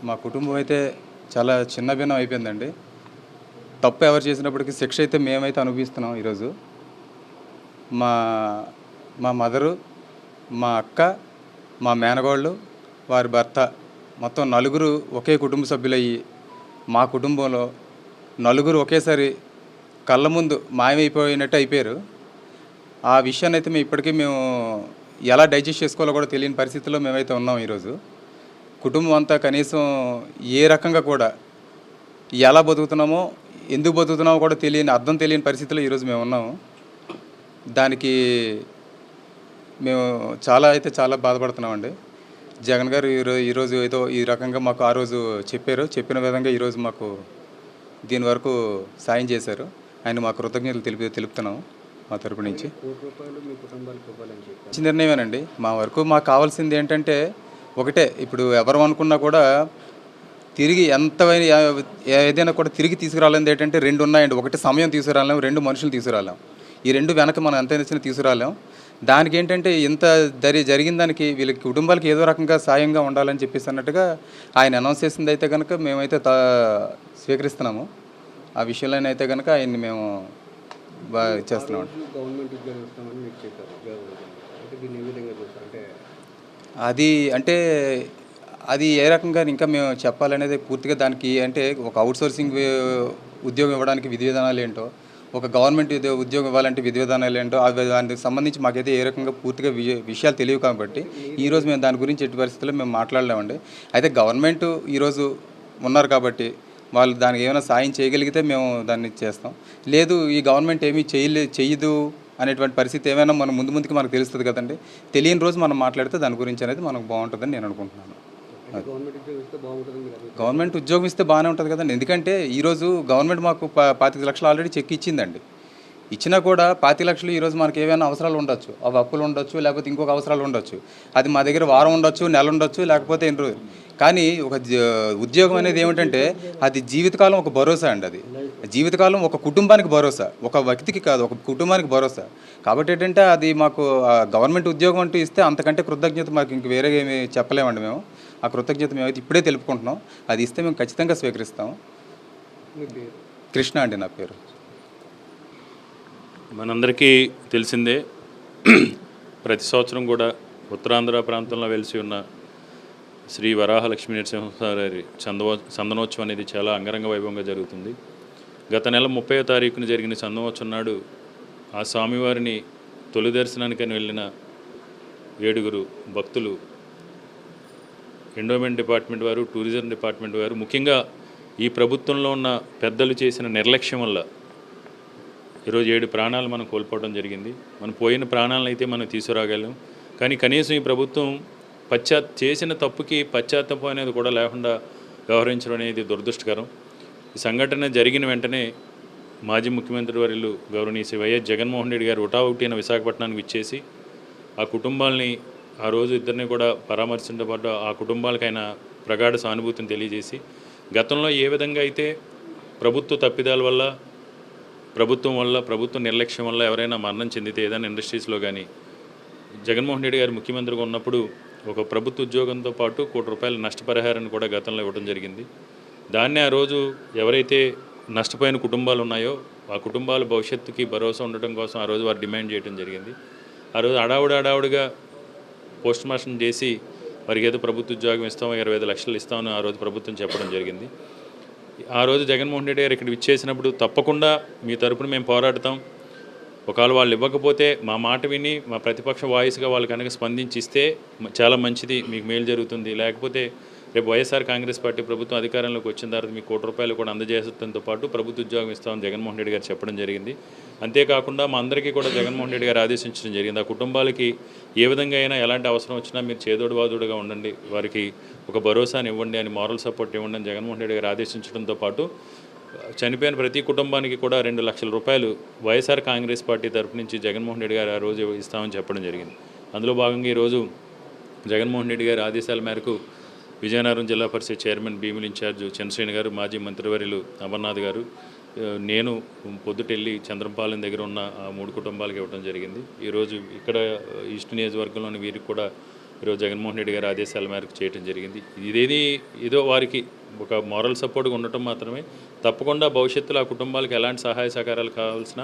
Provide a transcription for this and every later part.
మా కుటుంబం అయితే చాలా చిన్నభిన్నం అయిపోయిందండి. తప్పు ఎవరు చేసినప్పటికీ శిక్ష అయితే మేమైతే అనుభవిస్తున్నాం ఈరోజు. మా మా మదరు, మా అక్క, మా మేనగోళ్ళు, వారి భర్త మొత్తం నలుగురు ఒకే కుటుంబ సభ్యులయ్యి మా కుటుంబంలో నలుగురు ఒకేసారి కళ్ళ ముందు మాయమైపోయినట్టు అయిపోయారు. ఆ విషయాన్నైతే మేము ఎలా డైజెస్ట్ చేసుకోవాలో కూడా తెలియని పరిస్థితిలో మేమైతే ఉన్నాం ఈరోజు. కుటుంబం అంతా కనీసం ఏ రకంగా కూడా ఎలా బతుకుతున్నామో, ఎందుకు బతుకుతున్నామో కూడా అర్థం తెలియని పరిస్థితిలో ఈరోజు మేము ఉన్నాము. దానికి మేము చాలా బాధపడుతున్నామండి. జగన్ గారు ఈరోజు ఏదో ఈ రకంగా మాకు ఆ రోజు చెప్పిన విధంగా ఈరోజు మాకు దీని వరకు సాయం చేశారు. ఆయన మా కృతజ్ఞతలు తెలుపుతున్నాము మా తరపు నుంచి. మంచి నిర్ణయమేనండి. మా వరకు మాకు కావాల్సింది ఏంటంటే ఒకటే, ఇప్పుడు ఎవరు అనుకున్నా కూడా తిరిగి ఏదైనా కూడా తిరిగి తీసుకురాలేంది ఏంటంటే రెండు ఉన్నాయండి. ఒకటి సమయం తీసుకురాలేం, రెండు మనుషులు తీసుకురాలేం. ఈ రెండు వెనక మనం ఎంత నచ్చినా తీసుకురాలేం. దానికి ఏంటంటే ఇంత జరిగిన దానికి వీళ్ళకి కుటుంబాలకి ఏదో రకంగా సాయంగా ఉండాలని చెప్పేసి అన్నట్టుగా ఆయన అనౌన్స్ చేసింది అయితే కనుక మేమైతే స్వీకరిస్తున్నాము. ఆ విషయంలోనే అయితే కనుక ఆయన్ని మేము బాగా చేస్తున్నాం. అది అంటే అది ఏ రకంగా ఇంకా మేము చెప్పాలనేది పూర్తిగా దానికి అంటే ఒక అవుట్సోర్సింగ్ ఉద్యోగం ఇవ్వడానికి విధి విధానాలు ఏంటో, ఒక గవర్నమెంట్ ఉద్యోగం ఇవ్వాలంటే విధి విధానాలు ఏంటో దానికి సంబంధించి మాకైతే ఏ రకంగా పూర్తిగా విషయాలు తెలియవు కాబట్టి ఈరోజు మేము దాని గురించి ఎట్టి పరిస్థితుల్లో మేము మాట్లాడలేమండి. అయితే గవర్నమెంట్ ఈరోజు ఉన్నారు కాబట్టి వాళ్ళు దానికి ఏమైనా సాయం చేయగలిగితే మేము దాన్ని చేస్తాం. లేదు ఈ గవర్నమెంట్ ఏమీ చెయ్యదు అనేటువంటి పరిస్థితి ఏమైనా మనం ముందుకి మనకు తెలుస్తుంది కదండి. తెలియని రోజు మనం మాట్లాడితే దాని గురించి అనేది మనకు బాగుంటుందని నేను అనుకుంటున్నాను. గవర్నమెంట్ ఉద్యోగం ఇస్తే బాగానే ఉంటుంది కదండి. ఎందుకంటే ఈరోజు గవర్నమెంట్ మాకు 25 లక్షలు ఆల్రెడీ చెక్ ఇచ్చిందండి. ఇచ్చినా కూడా 25 లక్షలు ఈరోజు మనకి ఏమైనా అవసరాలు ఉండొచ్చు, అవి అప్పులు ఉండొచ్చు, లేకపోతే ఇంకొక అవసరాలు ఉండొచ్చు. అది మా దగ్గర వారం ఉండొచ్చు, నెల ఉండొచ్చు, లేకపోతే ఎన్ని రోజులు. కానీ ఒక ఉద్యోగం అనేది ఏమిటంటే అది జీవితకాలం ఒక భరోసా అండి. అది జీవితకాలం ఒక కుటుంబానికి భరోసా, ఒక వ్యక్తికి కాదు, ఒక కుటుంబానికి భరోసా. కాబట్టి ఏంటంటే అది మాకు గవర్నమెంట్ ఉద్యోగం అంటూ ఇస్తే అంతకంటే కృతజ్ఞత మాకు ఇంక వేరేగా ఏమి చెప్పలేమండి. మేము ఆ కృతజ్ఞత మేమైతే ఇప్పుడే తెలుపుకుంటున్నాం. అది ఇస్తే మేము ఖచ్చితంగా స్వీకరిస్తాము. కృష్ణ అండి నా పేరు. మనందరికీ తెలిసిందే, ప్రతి సంవత్సరం కూడా ఉత్తరాంధ్ర ప్రాంతంలో వెలిసి ఉన్న శ్రీ వరాహలక్ష్మీ నరసింహస్వామి చందనోత్సవం అనేది చాలా అంగరంగ వైభవంగా జరుగుతుంది. గత నెల 30వ తారీఖున జరిగిన చందనోత్సవం నాడు ఆ స్వామివారిని తొలి దర్శనానికని వెళ్ళిన 7 భక్తులు ఎండోమెంట్ డిపార్ట్మెంట్ వారు, టూరిజం డిపార్ట్మెంట్ వారు, ముఖ్యంగా ఈ ప్రభుత్వంలో ఉన్న పెద్దలు చేసిన నిర్లక్ష్యం వల్ల ఈరోజు 7 ప్రాణాలు మనం కోల్పోవడం జరిగింది. మనం పోయిన ప్రాణాలను అయితే మనం తీసుకురాగలం, కానీ కనీసం ఈ ప్రభుత్వం చేసిన తప్పుకి పశ్చాత్తాపం అనేది కూడా లేకుండా వ్యవహరించడం అనేది దురదృష్టకరం. ఈ సంఘటన జరిగిన వెంటనే మాజీ ముఖ్యమంత్రి వర్యులు గౌరవనీయ శ్రీ వైఎస్ జగన్మోహన్ రెడ్డి గారు హుటాహుటిన విశాఖపట్నానికి విచ్చేసి ఆ కుటుంబాలని ఆ రోజు ఇద్దరిని కూడా పరామర్శించడంతో పాటు ఆ కుటుంబాలకు ఆయన ప్రగాఢ సానుభూతిని తెలియజేసి, గతంలో ఏ విధంగా అయితే ప్రభుత్వ తప్పిదాల వల్ల, ప్రభుత్వ నిర్లక్ష్యం వల్ల ఎవరైనా మరణం చెందితే ఏదైనా ఇండస్ట్రీస్లో కానీ జగన్మోహన్ రెడ్డి గారు ముఖ్యమంత్రిగా ఉన్నప్పుడు ఒక ప్రభుత్వ ఉద్యోగంతో పాటు ₹1 కోటి నష్టపరిహారాన్ని కూడా గతంలో ఇవ్వడం జరిగింది. దాన్ని ఆ రోజు ఎవరైతే నష్టపోయిన కుటుంబాలు ఉన్నాయో ఆ కుటుంబాల భవిష్యత్తుకి భరోసా ఉండటం కోసం ఆ రోజు వారు డిమాండ్ చేయడం జరిగింది. ఆ రోజు హడావుడిగా పోస్ట్ మార్టం చేసి వారికి ఏదో ప్రభుత్వ ఉద్యోగం ఇస్తామో 25 లక్షలు ఇస్తామని ఆ రోజు ప్రభుత్వం చెప్పడం జరిగింది. ఆ రోజు జగన్మోహన్ రెడ్డి గారు ఇక్కడ విచ్చేసినప్పుడు తప్పకుండా మీ తరపున మేము పోరాడతాం, ఒకవేళ వాళ్ళు ఇవ్వకపోతే మా మాట విని మా ప్రతిపక్ష వాయిస్గా వాళ్ళు కనుక స్పందించి ఇస్తే చాలా మంచిది, మీకు మేలు జరుగుతుంది, లేకపోతే రేపు వైఎస్ఆర్ కాంగ్రెస్ పార్టీ ప్రభుత్వం అధికారంలోకి వచ్చిన తర్వాత మీకు ₹1 కోటి కూడా అందజేయడంతో పాటు ప్రభుత్వ ఉద్యోగం ఇస్తామని జగన్మోహన్ రెడ్డి గారు చెప్పడం జరిగింది. అంతేకాకుండా మా అందరికీ కూడా జగన్మోహన్ రెడ్డి గారు ఆదేశించడం జరిగింది, ఆ కుటుంబాలకి ఏ విధంగా అయినా ఎలాంటి అవసరం వచ్చినా మీరు చేదోడు వాదోడుగా ఉండండి, వారికి ఒక భరోసాని ఇవ్వండి అని, మారల్ సపోర్ట్ ఇవ్వండి అని జగన్మోహన్ రెడ్డి గారు ఆదేశించడంతో పాటు చనిపోయిన ప్రతి కుటుంబానికి కూడా ₹2 లక్షల వైఎస్ఆర్ కాంగ్రెస్ పార్టీ తరఫు నుంచి జగన్మోహన్ రెడ్డి గారు ఆ రోజు ఇస్తామని చెప్పడం జరిగింది. అందులో భాగంగా ఈరోజు జగన్మోహన్ రెడ్డి గారి ఆదేశాల మేరకు విజయనగరం జిల్లా పరిషత్ చైర్మన్ భీములు ఇన్ఛార్జ్ చంద్రశ్రేణి గారు, మాజీ మంత్రివర్యులు అమర్నాథ్ గారు, నేను పొద్దుటెళ్ళి చంద్రంపాలెం దగ్గర ఉన్న ఆ 3 కుటుంబాలకు ఇవ్వడం జరిగింది. ఈరోజు ఇక్కడ ఈస్ట్ నియోజకవర్గంలోని వీరికి కూడా ఈరోజు జగన్మోహన్ రెడ్డి గారి ఆదేశాల మేరకు చేయడం జరిగింది. ఇదేది ఏదో వారికి ఒక మారల్ సపోర్ట్గా ఉండటం మాత్రమే, తప్పకుండా భవిష్యత్తులో ఆ కుటుంబాలకు ఎలాంటి సహాయ సహకారాలు కావాల్సిన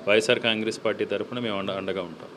వైఎస్ఆర్ కాంగ్రెస్ పార్టీ తరఫున మేము అండగా ఉంటాం.